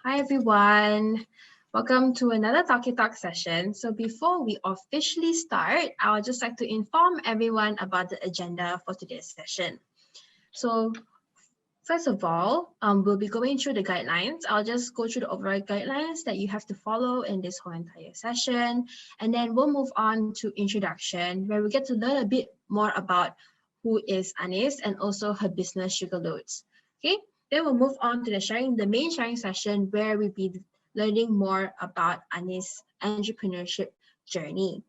Hi everyone. Welcome to another Tauke Talks session. So before we officially start, I would just like to inform everyone about the agenda for today's session. So first of all, we'll be going through the guidelines. I'll just go through the overall guidelines that you have to follow in this whole entire session. And then we'll move on to introduction, where we get to learn a bit more about who is Aniss and also her business Sugar Loads. Okay, then we'll move on to the main sharing session, where we'll be learning more about Aniss' entrepreneurship journey.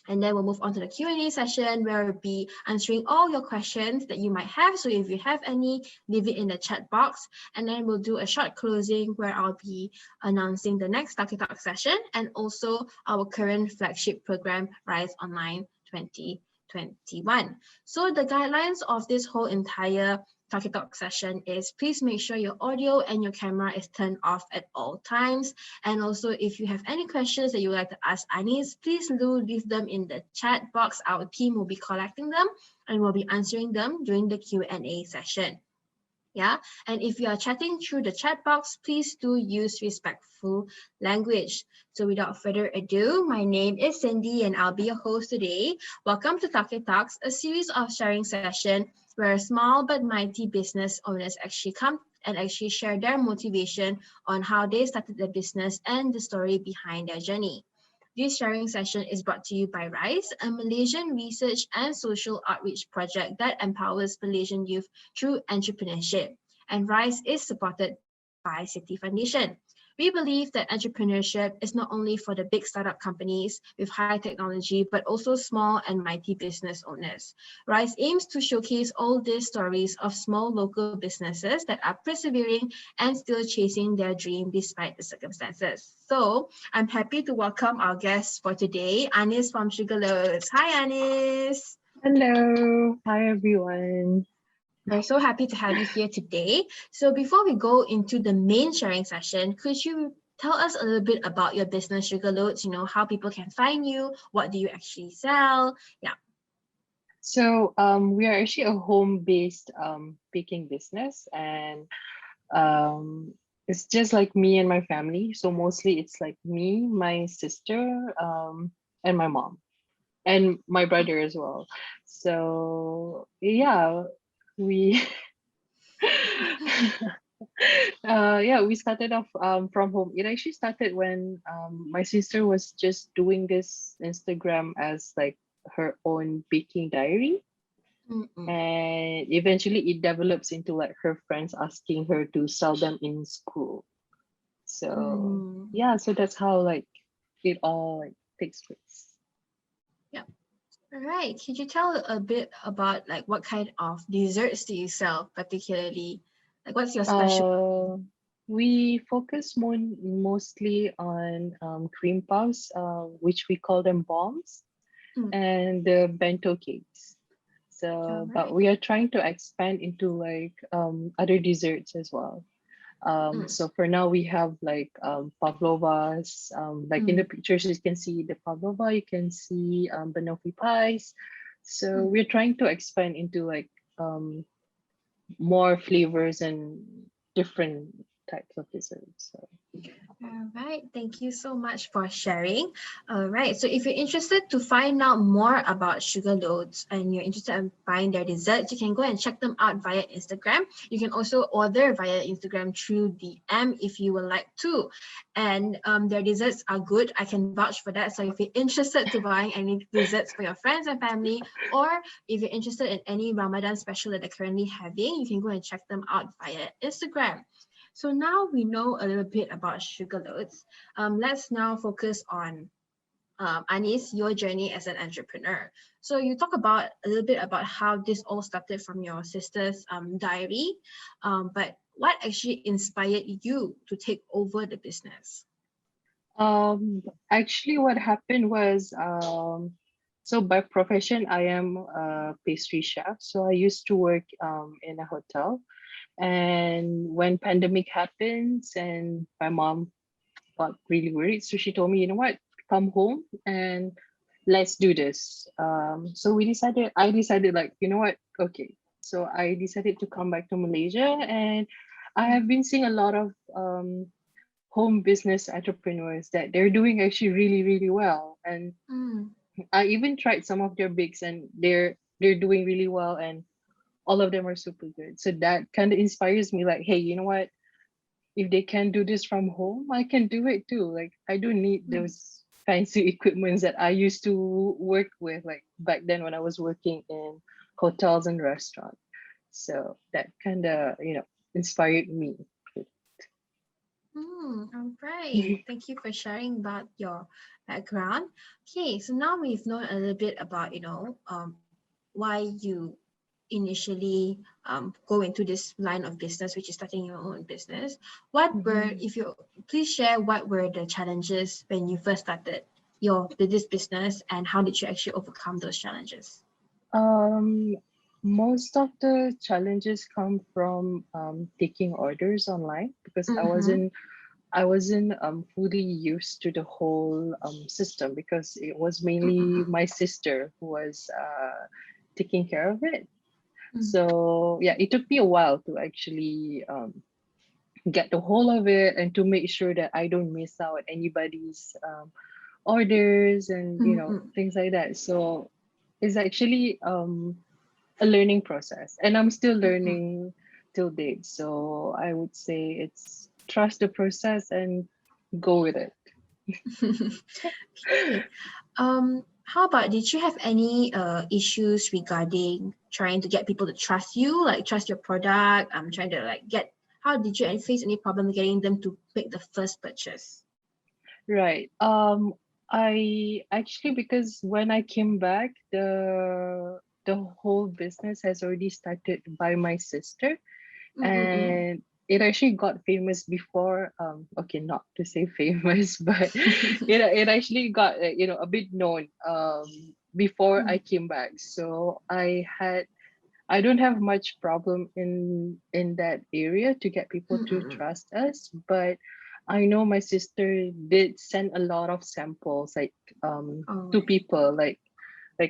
And then we'll move on to the Q&A session, where we'll be answering all your questions that you might have. So if you have any, leave it in the chat box. And then we'll do a short closing where I'll be announcing the next Tauke Talk session and also our current flagship program, RYSE Online 2021. So the guidelines of this whole entire Tauke Talk session is please make sure your audio and your camera is turned off at all times. And also, if you have any questions that you would like to ask Aniss, please do leave them in the chat box. Our team will be collecting them and will be answering them during the Q&A session. Yeah, and if you are chatting through the chat box, please do use respectful language. So without further ado, my name is Cindy and I'll be your host today. Welcome to Tauke Talks, a series of sharing session where small but mighty business owners actually come and actually share their motivation on how they started their business and the story behind their journey. This sharing session is brought to you by RYSE, a Malaysian research and social outreach project that empowers Malaysian youth through entrepreneurship. And RYSE is supported by Citi Foundation. We believe that entrepreneurship is not only for the big startup companies with high technology, but also small and mighty business owners. RYSE aims to showcase all these stories of small local businesses that are persevering and still chasing their dream despite the circumstances. So I'm happy to welcome our guest for today, Aniss from Sugar Loads. Hi, Aniss. Hello. Hi, everyone. We're so happy to have you here today. So before we go into the main sharing session, could you tell us a little bit about your business, Sugar Loads, how people can find you, what do you actually sell? Yeah. So we are actually a home-based baking business, and it's just like me and my family. So mostly it's like me, my sister, and my mom, and my brother as well. So yeah, we we started off from home. It actually started when my sister was just doing this Instagram as like her own baking diary. And eventually it develops into like her friends asking her to sell them in school. So yeah, so that's how like it all like takes place. Yeah. All right. Could you tell a bit about like what kind of desserts do you sell particularly? Like what's your special? We focus mostly on cream puffs, which we call them bombs, and the bento cakes. So, but we are trying to expand into like other desserts as well. So for now we have like pavlovas, like in the pictures you can see the pavlova, you can see banoffee pies. So we're trying to expand into like more flavors and different types of desserts. So. All right, thank you so much for sharing. All right, so if you're interested to find out more about Sugar Loads and you're interested in buying their desserts, you can go and check them out via Instagram. You can also order via Instagram through DM if you would like to. And their desserts are good. I can vouch for that. So if you're interested to buying any desserts for your friends and family, or if you're interested in any Ramadan special that they're currently having, you can go and check them out via Instagram. So now we know a little bit about Sugar Loads. Let's now focus on Aniss, your journey as an entrepreneur. So you talk about a little bit about how this all started from your sister's diary, but what actually inspired you to take over the business? Actually, what happened was, so by profession, I am a pastry chef. So I used to work in a hotel. And when pandemic happens and my mom got really worried, so she told me, you know what, come home and let's do this. So I decided like, you know what, okay. So I decided to come back to Malaysia, and I have been seeing a lot of home business entrepreneurs that they're doing actually really, really well. And I even tried some of their bigs, and they're doing really well, and all of them are super good. So that kind of inspires me, like, hey, you know what? If they can do this from home, I can do it too. Like, I don't need those fancy equipments that I used to work with, like back then when I was working in hotels and restaurants. So that kind of, inspired me. All right. Thank you for sharing about your background. Okay, so now we've known a little bit about, why you initially go into this line of business, which is starting your own business. What were, if you please share, what were the challenges when you first started this business, and how did you actually overcome those challenges? Um, Most of the challenges come from taking orders online, because I wasn't fully used to the whole system, because it was mainly my sister who was taking care of it. So yeah, it took me a while to actually get the whole of it, and to make sure that I don't miss out anybody's orders, and things like that. So it's actually a learning process, and I'm still learning till date. So I would say it's trust the process and go with it. Okay. How about, did you have any issues regarding trying to get people to trust you, like trust your product? Trying to how did you face any problem getting them to make the first purchase? Right. I actually, because when I came back, the whole business has already started by my sister, and it actually got famous before. Okay, not to say famous, but it actually got a bit known before I came back. So I don't have much problem in that area to get people to trust us, but I know my sister did send a lot of samples, like to people, like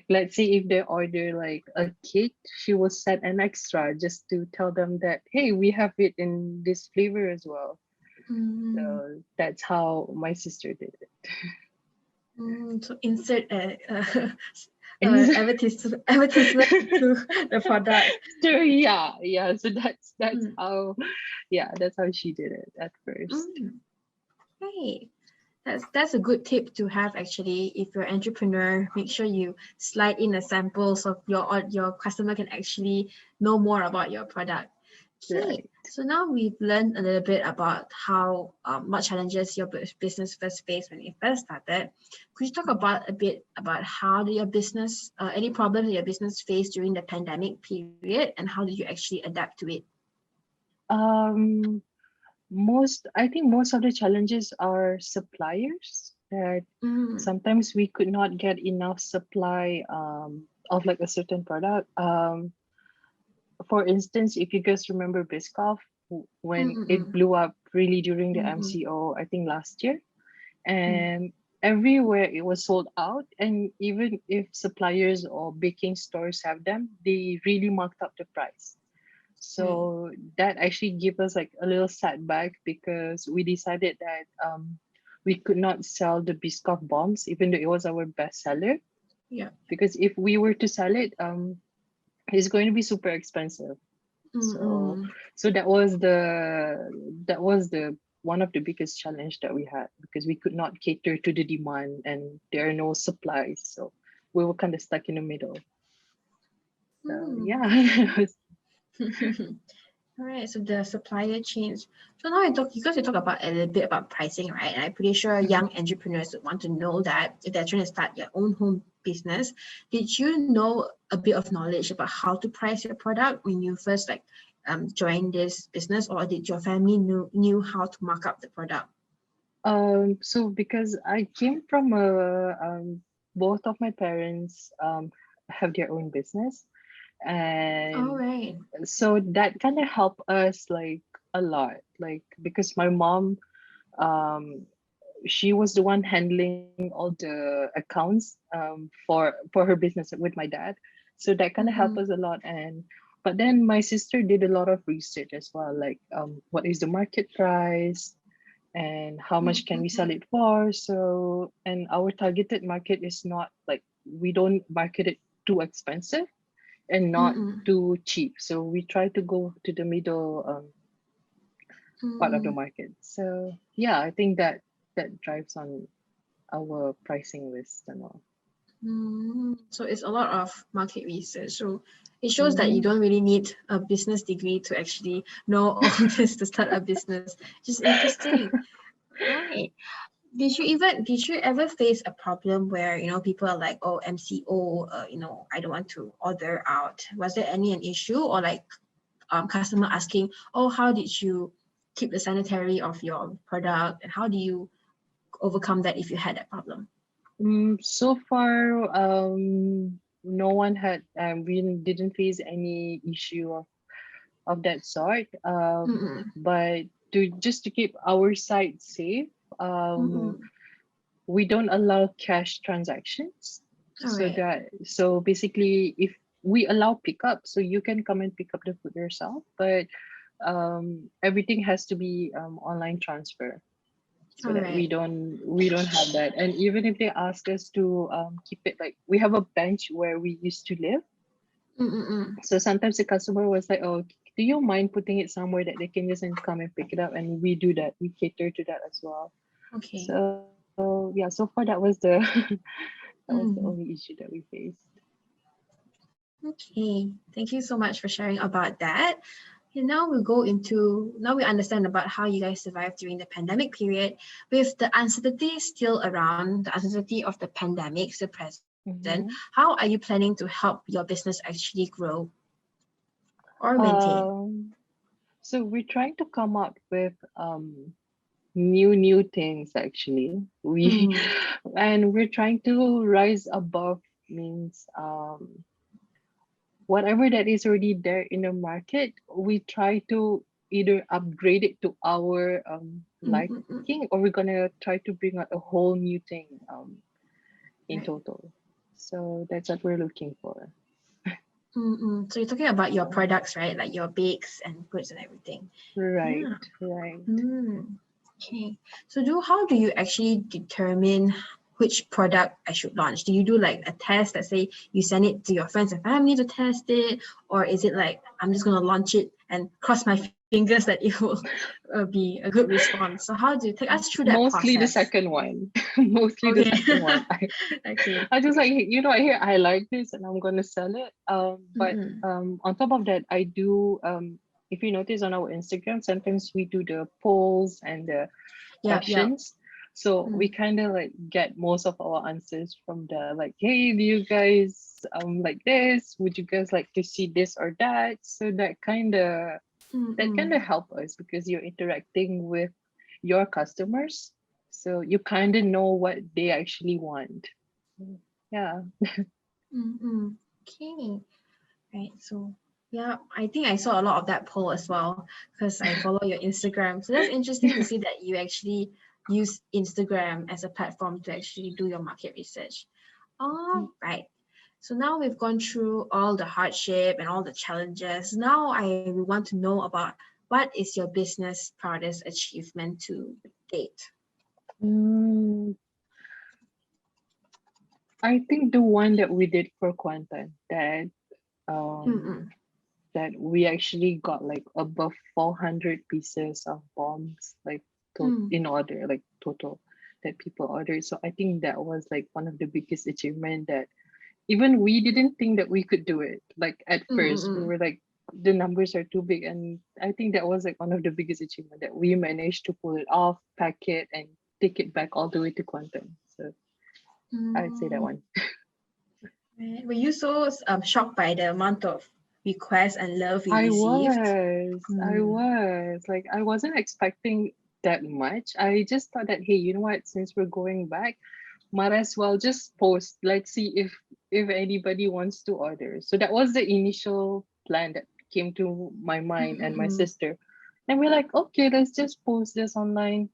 let's say if they order like a cake, she will send an extra just to tell them that, hey, we have it in this flavor as well. So that's how my sister did it. So insert And advertisement to the product. so yeah. So that's how, yeah, that's how she did it at first. Right. That's a good tip to have, actually. If you're an entrepreneur, make sure you slide in a sample so your customer can actually know more about your product. Okay, Right. so now we've learned a little bit about how what challenges your business first faced when it first started. Could you talk about a bit about how did your business, any problems that your business faced during the pandemic period, and how did you actually adapt to it? Um, I think most of the challenges are suppliers, that sometimes we could not get enough supply of like a certain product. For instance, if you guys remember Biscoff, when it blew up really during the MCO, I think last year, and everywhere it was sold out. And even if suppliers or baking stores have them, they really marked up the price. So that actually gave us like a little setback, because we decided that we could not sell the Biscoff bombs, even though it was our best seller. Yeah. Because if we were to sell it, it's going to be super expensive. So that was the one of the biggest challenge that we had, because we could not cater to the demand and there are no supplies. So we were kind of stuck in the middle. So yeah. All right, so the supplier change. So now because you talk about a little bit about pricing, right? And I'm pretty sure young entrepreneurs would want to know that if they're trying to start their own home business, did you know a bit of knowledge about how to price your product when you first joined this business, or did your family knew how to mark up the product? So because I came from both of my parents have their own business, All and right. so that kind of helped us like a lot, like because my mom, um she was the one handling all the accounts for her business with my dad. So that kind of helped us a lot. And but then my sister did a lot of research as well, like what is the market price, and how much can we sell it for. So, and our targeted market is not like, we don't market it too expensive and not too cheap. So we try to go to the middle part of the market. So yeah, I think that drives on our pricing list and all. So it's a lot of market research. So it shows that you don't really need a business degree to actually know all this to start a business. Just interesting. Right. Did you ever face a problem where, people are like, oh, MCO, I don't want to order out. Was there an issue, or like customer asking, oh, how did you keep the sanitary of your product, and how do you overcome that if you had that problem? So far, no one had, we didn't face any issue of that sort. But to keep our site safe, we don't allow cash transactions. So basically, if we allow pickup, so you can come and pick up the food yourself, but everything has to be online transfer, so that we don't have that. And even if they ask us to keep it, like we have a bench where we used to live. So sometimes the customer was like, oh, do you mind putting it somewhere that they can just come and pick it up? And we do that. We cater to that as well. Okay. So yeah, so far that was the that was the only issue that we faced. Okay, thank you so much for sharing about that. And now we understand about how you guys survived during the pandemic period. With the uncertainty still around, the uncertainty of the pandemic still present, how are you planning to help your business actually grow or maintain? So we're trying to come up with new things actually. And we're trying to rise above, means whatever that is already there in the market, we try to either upgrade it to our liking, or we're gonna try to bring out a whole new thing in total. So that's what we're looking for. So you're talking about your products, right? Like your bakes and goods and everything. Right. Okay. So how do you actually determine which product I should launch? Do you do like a test that say you send it to your friends and family to test it? Or is it like, I'm just going to launch it and cross my fingers that it will be a good response? So how do you take us through that Mostly process? The second one. The second one. I just like, I like this and I'm going to sell it. But on top of that, I do, if you notice on our Instagram, sometimes we do the polls and the questions. So we kind of like get most of our answers from the like, hey, do you guys like this? Would you guys like to see this or that? So that kind of help us, because you're interacting with your customers, so you kind of know what they actually want. Yeah. Okay. Right. So yeah, I think I saw a lot of that poll as well, because I follow your Instagram. So that's interesting to see that you actually use Instagram as a platform to actually do your market research. All right. So now we've gone through all the hardship and all the challenges. Now I want to know about, what is your business proudest achievement to date? I think the one that we did for Quantum, that that we actually got like above 400 pieces of bombs, like in order, like total, that people ordered. So I think that was like one of the biggest achievement, that even we didn't think that we could do it. Like at first we were like, the numbers are too big. And I think that was like one of the biggest achievement, that we managed to pull it off, pack it, and take it back all the way to Quantum. So I'd say that one. Were you so shocked by the amount of requests and love you received? I was like, I wasn't expecting that much. I just thought that, hey, you know what, since we're going back, might as well just post, let's see if anybody wants to order. So that was the initial plan that came to my mind and my sister, and we're like, okay, let's just post this online.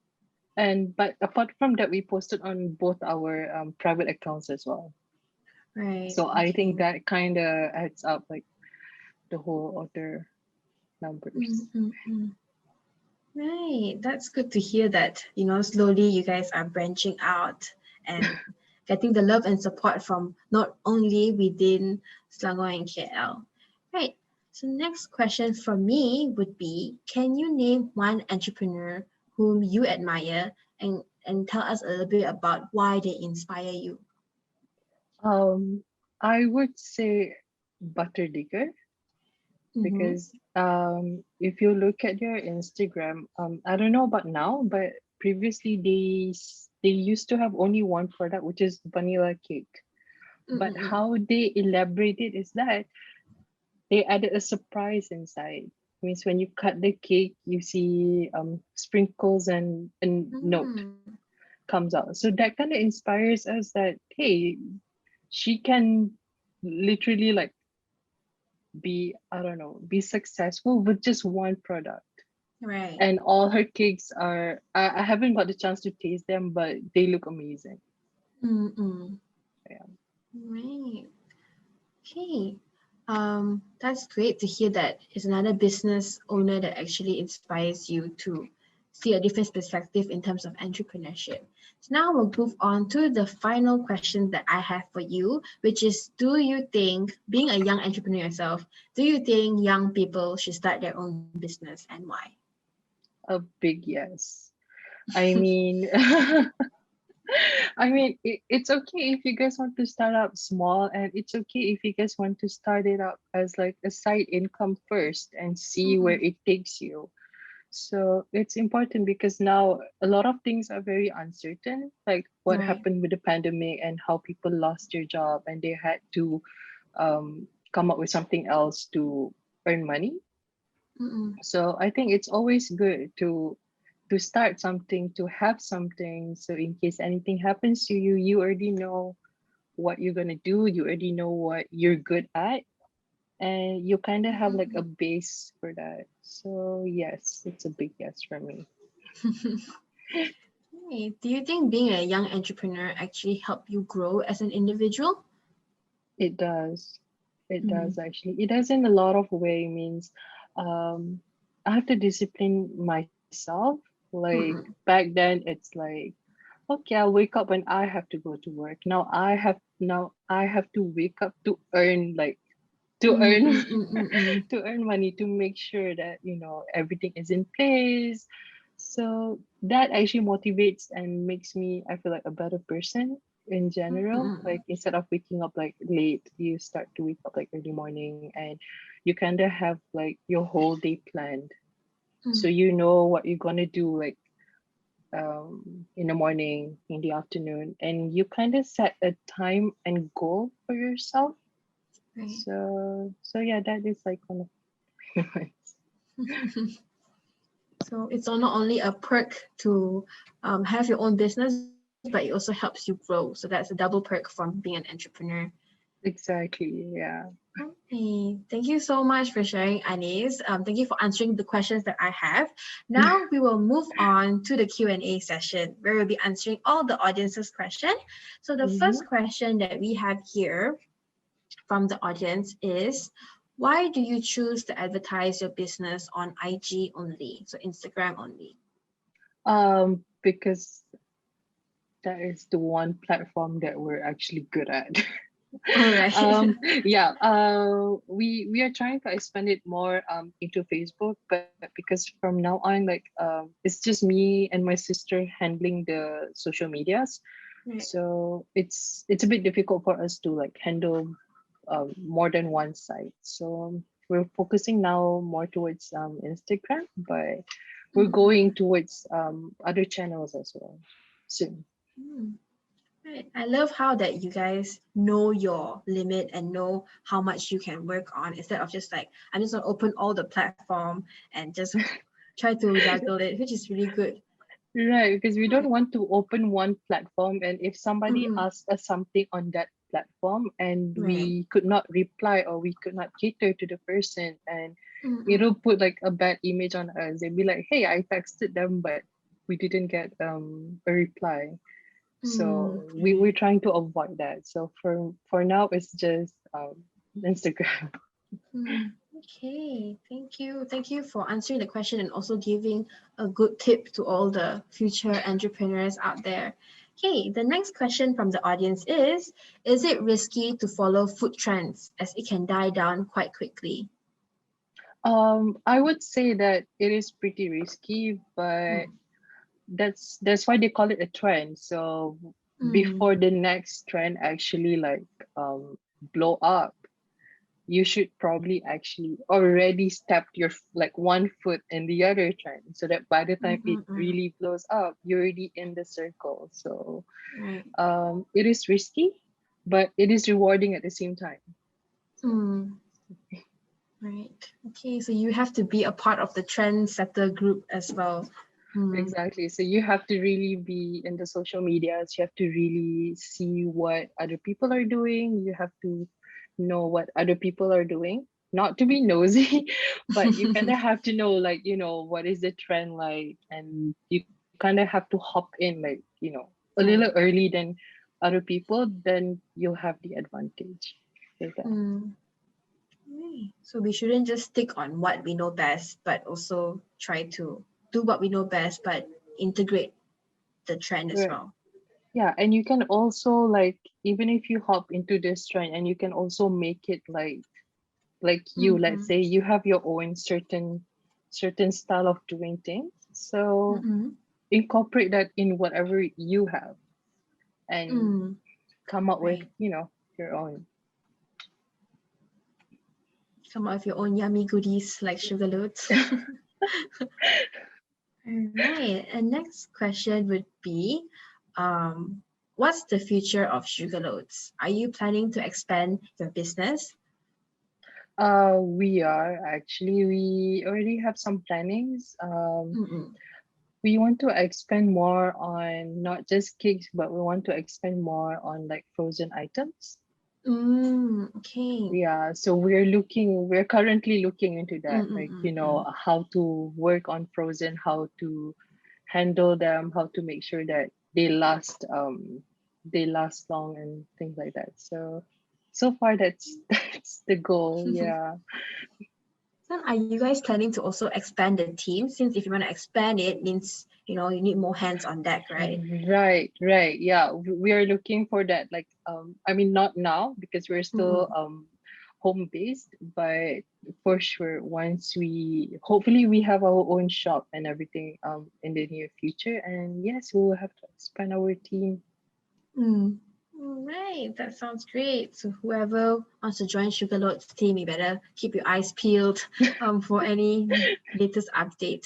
And but apart from that, we posted on both our private accounts as well. Right. So I think that kind of adds up, like the whole order numbers. Right, that's good to hear that, slowly you guys are branching out and getting the love and support from not only within Selangor and KL. Right, so next question from me would be, can you name one entrepreneur whom you admire and tell us a little bit about why they inspire you? I would say Butter Digger, Mm-hmm. because if you look at their Instagram, I don't know about now, but previously they used to have only one product, which is vanilla cake. But Mm-mm-mm. how they elaborated is that they added a surprise inside. Means when you cut the cake, you see sprinkles and note Mm. comes out. So that kind of inspires us that hey, she can literally like be, I don't know, be successful with just one product. Right. And all her cakes are, I haven't got the chance to taste them, but they look amazing. Mm-mm. Yeah. Right. Okay. That's great to hear that it's another business owner that actually inspires you to see a different perspective in terms of entrepreneurship. So now we'll move on to the final question that I have for you, which is, do you think, being a young entrepreneur yourself, do you think young people should start their own business and why? A big yes. I mean, it's okay if you guys want to start up small, and it's okay if you guys want to start it up as like a side income first and see where Mm-mm. it takes you. So it's important because now a lot of things are very uncertain, like what Right. happened with the pandemic and how people lost their job and they had to come up with something else to earn money. Mm-mm. So I think it's always good to start something, to have something, so in case anything happens to you, you already know what you're gonna do, you already know what you're good at, and you kind of have like a Mm-mm. base for that. So yes, it's a big yes for me. Hey, do you think being a young entrepreneur actually helped you grow as an individual? It does. It Mm. does actually. It does in a lot of way means um I have to discipline myself. Like Mm-mm. back then it's like, okay, I'll wake up and I have to go to work. Now I have to wake up to earn like to Mm, earn mm, mm, mm, mm. to earn money, to make sure that everything is in place. So that actually motivates and makes me, I feel like, a better person in Mm, general. mm, Like instead of waking up like late, you start to wake up like early morning, and you kind of have like your whole day planned, so mm. you know what you're gonna do like in the morning, in the afternoon, and you kind of set a time and goal for yourself. Right. So yeah, that is like one of my So it's not only a perk to have your own business, but it also helps you grow. So that's a double perk from being an entrepreneur. exactly, yeah. Okay, thank you so much for sharing, Aniss. Thank you for answering the questions that I have. Now we will move on to the Q&A session where we'll be answering all the audience's questions. So the Hmm. first question that we have here from the audience is, why do you choose to advertise your business on IG only, so Instagram only? Because that is the one platform that we're actually good at. All right. Yeah, we are trying to expand it more into Facebook, but because from now on, like it's just me and my sister handling the social medias, Right. so it's a bit difficult for us to like handle more than one site. So we're focusing now more towards Instagram, but we're Mm-mm. going towards other channels as well soon. Mm. Right. I love how that you guys know your limit and know how much you can work on instead of just like, I'm just gonna open all the platform and just try to juggle it, which is really good. Right, because we Right. don't want to open one platform, and if somebody Mm-mm. asks us something on that platform and Right. we could not reply or we could not cater to the person, and Mm-mm. it'll put like a bad image on us. They'll be like, "Hey, I texted them, but we didn't get a reply." Mm. So we're Right. trying to avoid that. So for now, it's just Instagram. Mm. Okay, thank you. Thank you for answering the question and also giving a good tip to all the future entrepreneurs out there. Okay, the next question from the audience is it risky to follow food trends as it can die down quite quickly? I would say that it is pretty risky, but Mm, that's why they call it a trend. So mm, before the next trend actually like blow up, you should probably actually already step your like one foot in the other trend, so that by the time it mm. really blows up, you're already in the circle. So Right. it is risky, but it is rewarding at the same time. So Mm, right. Okay, so you have to be a part of the trendsetter group as well. Mm, exactly. So you have to really be in the social medias. You have to really see what other people are doing. You have to know what other people are doing. Not to be nosy, but you kind of have to know, like, what is the trend like, and you kind of have to hop in, like, a little right. early than other people, then you'll have the advantage with that. Mm. Right. So we shouldn't just stick on what we know best, but also try to do what we know best, but integrate the trend as Right. well. Yeah, and you can also like even if you hop into this trend, and you can also make it like you, let's Mm-hmm. say you have your own certain style of doing things, so Mm-hmm. incorporate that in whatever you have and Mm. come up with Right. your own. Come up with your own yummy goodies like sugar loads. All right. And next question would be, what's the future of sugar loads? Are you planning to expand your business? We are actually, we already have some plannings. Mm-mm. We want to expand more on not just cakes, but we want to expand more on like frozen items. Okay. Yeah, so we're currently looking into that, like, Mm-mm-mm-mm. how to work on frozen, how to handle them, how to make sure that they last long and things like that. So far that's that's the goal. Yeah. So are you guys planning to also expand the team? Since if you want to expand it, means you need more hands on deck, right? Right, right. Yeah, we are looking for that. Like, I mean, not now because we're still Mm-mm. home based, but for sure, once hopefully we have our own shop and everything in the near future, and yes, we will have to expand our team. Mm. All right, that sounds great. So whoever wants to join Sugarload's team, you better keep your eyes peeled for any latest update.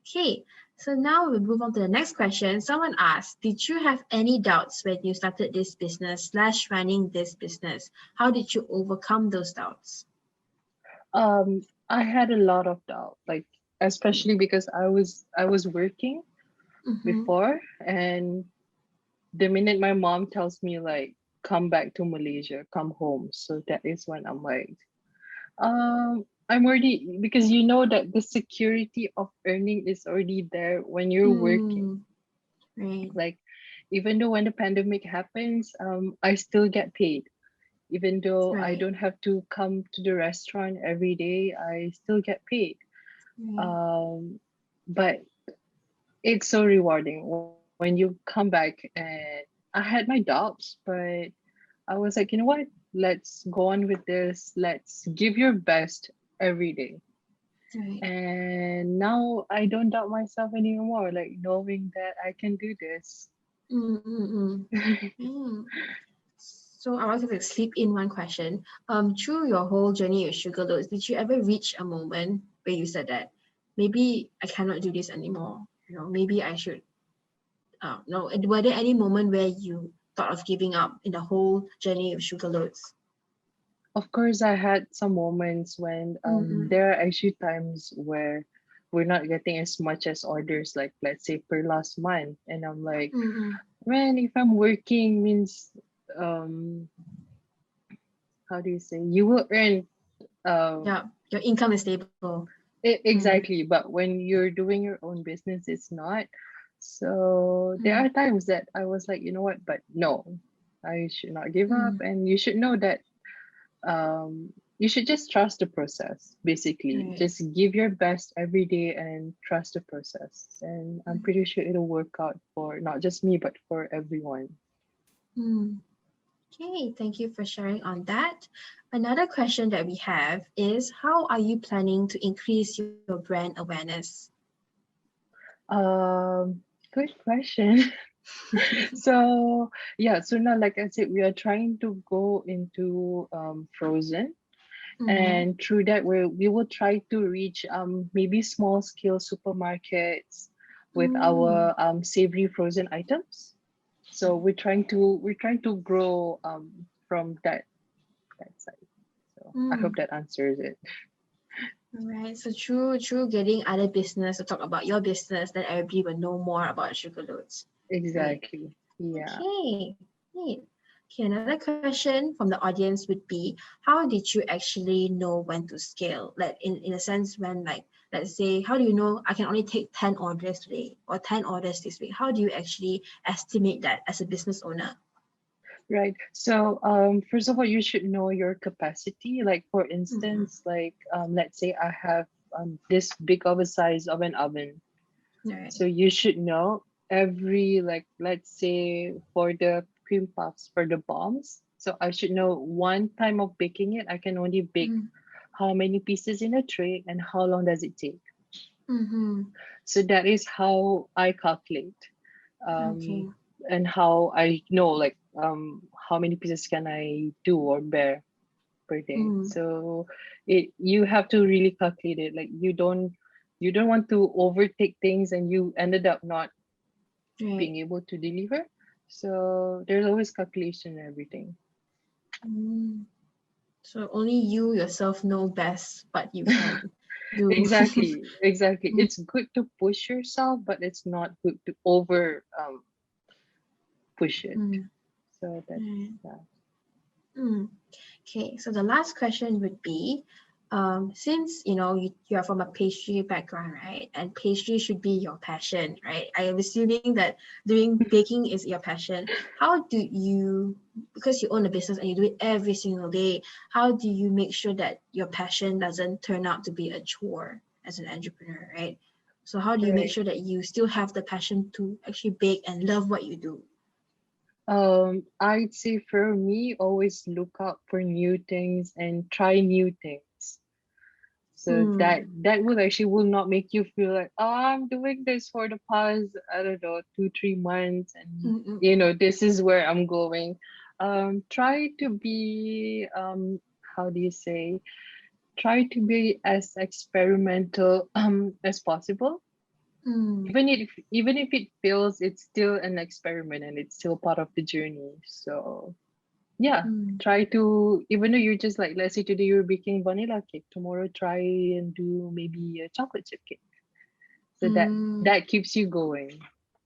Okay, so now we move on to the next question. Someone asked, did you have any doubts when you started this business slash running this business? How did you overcome those doubts? I had a lot of doubt, like especially because I was working Mm-hmm. before, and the minute my mom tells me like come back to Malaysia, come home, so that is when I'm like, I'm already, because you know that the security of earning is already there when you're working. Mm, right, Like, even though when the pandemic happens, I still get paid. Even though I right, don't have to come to the restaurant every day, I still get paid. right. Um, but it's so rewarding when you come back, and I had my doubts, but I was like, you know what? Let's go on with this. Let's give your best every day. Right. And now I don't doubt myself anymore, like knowing that I can do this. Mm, mm, mm. Mm. So I want to slip in one question. Through your whole journey with sugar loads, did you ever reach a moment where you said that maybe I cannot do this anymore? Maybe I should. No. Were there any moment where you thought of giving up in the whole journey of sugar loads? Of course, I had some moments when Mm-mm. there are actually times where we're not getting as much as orders, like let's say per last month. And I'm like, Mm-mm. man, if I'm working means um how do you say, you will earn um Yeah, your income is stable. Mm, exactly, but when you're doing your own business, it's not. So there mm, are times that I was like, you know what, but no, I should not give up, mm, and you should know that um you should just trust the process, basically. Right. Just give your best every day and trust the process. And I'm pretty sure it'll work out for not just me, but for everyone. Mm. Okay, thank you for sharing on that. Another question that we have is, how are you planning to increase your brand awareness? Good question. So yeah, so now like I said, we are trying to go into frozen, Mm-hmm. and through that we will try to reach maybe small scale supermarkets with Mm. our savory frozen items. So we're trying to grow from that side. So I hope Mm. that answers it. All right. So through getting other business to talk about your business, then everybody will know more about sugar loads. Right. Exactly. Yeah. Okay. Great. Okay, another question from the audience would be, how did you actually know when to scale? Like in a sense, when, like, let's say, how do you know I can only take 10 orders today or 10 orders this week? How do you actually estimate that as a business owner? Right. So, first of all, you should know your capacity. Like, for Mm-hmm. instance, like, let's say I have this big of a size of an oven. All right. So you should know every, like, let's say for the cream puffs, for the bombs. So I should know one time of baking it, I can only bake Mm-hmm. how many pieces in a tray and how long does it take. Mm-hmm. So that is how I calculate. Okay. Um, and how I know like how many pieces can I do or bear per day. Mm. So it you have to really calculate it. Like you don't want to overtake things and you ended up not Right. being able to deliver. So there's always calculation and everything. Mm. So only you yourself know best what you can do. Exactly. Mm. It's good to push yourself, but it's not good to over push it. Mm. So that's Right. that. Mm. Okay, so the last question would be, since you are from a pastry background, right? And pastry should be your passion, right? I am assuming that doing baking is your passion. How do you, because you own a business and you do it every single day, how do you make sure that your passion doesn't turn out to be a chore as an entrepreneur, right? So how do you make Right. sure that you still have the passion to actually bake and love what you do? I'd say for me, always look out for new things and try new things. So that Mm. that will actually will not make you feel like, oh, I'm doing this for the past, I don't know, 2, 3 months, and Mm-mm. this is where I'm going. Try to be how do you say? Try to be as experimental as possible. Mm. Even if it fails, it's still an experiment and it's still part of the journey. So yeah, Mm. try to, even though you're just like, let's say today you're baking vanilla cake, tomorrow try and do maybe a chocolate chip cake. So that Mm. that keeps you going.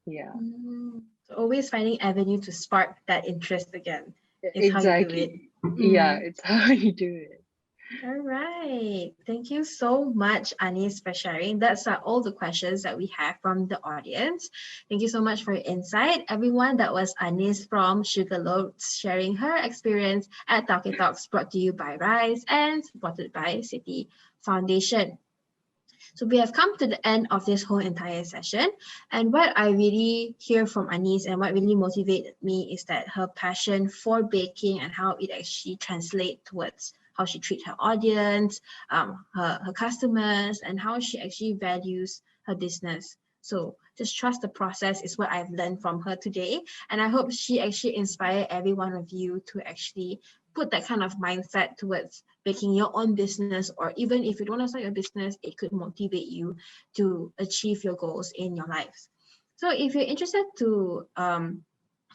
Yeah. Mm. So always finding avenue to spark that interest again is how you do it. Exactly. Yeah, Mm. it's how you do it. All right. Thank you so much, Aniss, for sharing. That's all the questions that we have from the audience. Thank you so much for your insight. Everyone, that was Aniss from Sugarloaf sharing her experience at Tauke Talks, brought to you by RYSE and supported by Citi Foundation. So we have come to the end of this whole entire session. And what I really hear from Aniss and what really motivated me is that her passion for baking and how it actually translates towards how she treats her audience, her customers, and how she actually values her business. So just trust the process is what I've learned from her today. And I hope she actually inspire every one of you to actually put that kind of mindset towards making your own business, or even if you don't want to start your business, it could motivate you to achieve your goals in your lives. So if you're interested to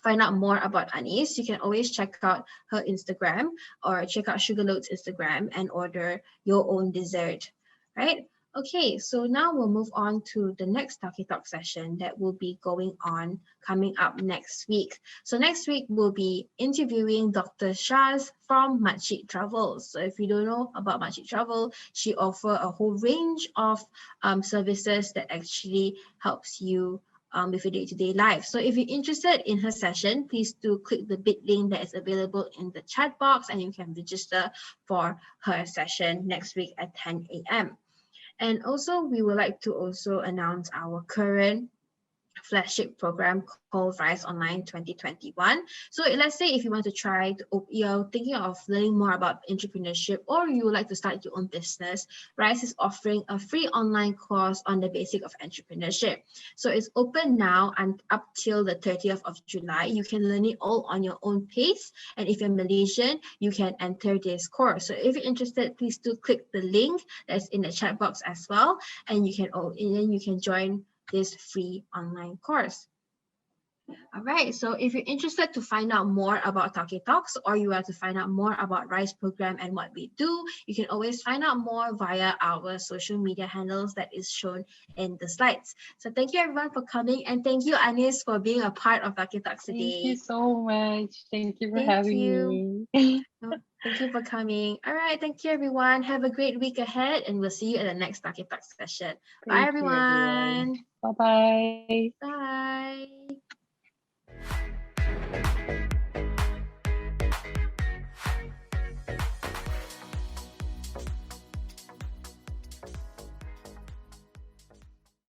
find out more about Aniss, you can always check out her Instagram or check out Sugarloaf's Instagram and order your own dessert, right? Okay, so now we'll move on to the next Talkie Talk session that will be going on coming up next week. So next week we'll be interviewing Dr. Shaz from Makcik Travels. So if you don't know about Makcik Travel, she offers a whole range of services that actually helps you with your day-to-day life. So if you're interested in her session, please do click the bit link that is available in the chat box, and you can register for her session next week at 10 a.m. And also, we would like to also announce our current flagship program called RYSE Online 2021. So let's say if you want to try to, you're thinking of learning more about entrepreneurship, or you would like to start your own business, RYSE is offering a free online course on the basic of entrepreneurship. So it's open now and up till the 30th of July. You can learn it all on your own pace. And if you're Malaysian, you can enter this course. So if you're interested, please do click the link that's in the chat box as well. And then you can join this free online course. All right, so if you're interested to find out more about Tauke Talks, or you want to find out more about RYSE program and what we do, you can always find out more via our social media handles that is shown in the slides. So thank you everyone for coming, and thank you Aniss for being a part of Tauke Talks today. Thank you so much. Thank you for having me. Thank you for coming. All right, thank you everyone. Have a great week ahead, and we'll see you at the next Tauke Talks session. Bye everyone. Bye-bye. Bye.